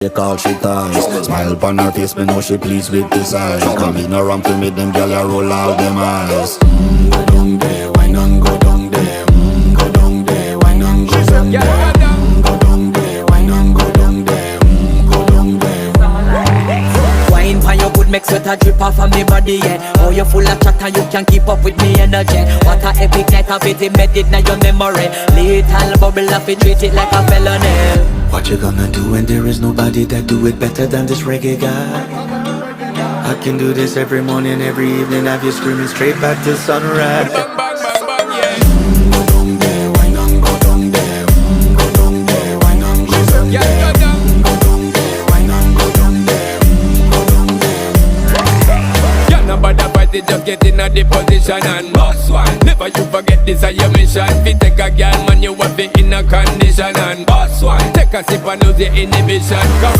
They call she ties. Smile upon her face, me know she pleased with this eyes. Come in around to me, them gyal a roll out them eyes. Go down there, why not go down there? Go down there, why not go down there? Go down there, why not go down there? Go down there. Wine pan your good, make sweat a drip off of me body, yeah. Oh, you full of chatter, you can't keep up with me energy. What a epic night of it, embedded in your memory. Little bubble of it, treat it like a felony. What you gonna do when there is nobody that do it better than this reggae guy? I can do this every morning, every evening, have you screaming straight back to sunrise. Bang, bang, bang, bang, yeah. Go down there, why not go down there? Go down there, why not go down there? Yeah, go down. Go down there, why not go down there? Go down there. Yeah, nobody fight it, just get in a the position and boss one. Never you forget this is your mission. Fi take a girl, man, you have it in a condition and boss one. Take a sip and lose your inhibition.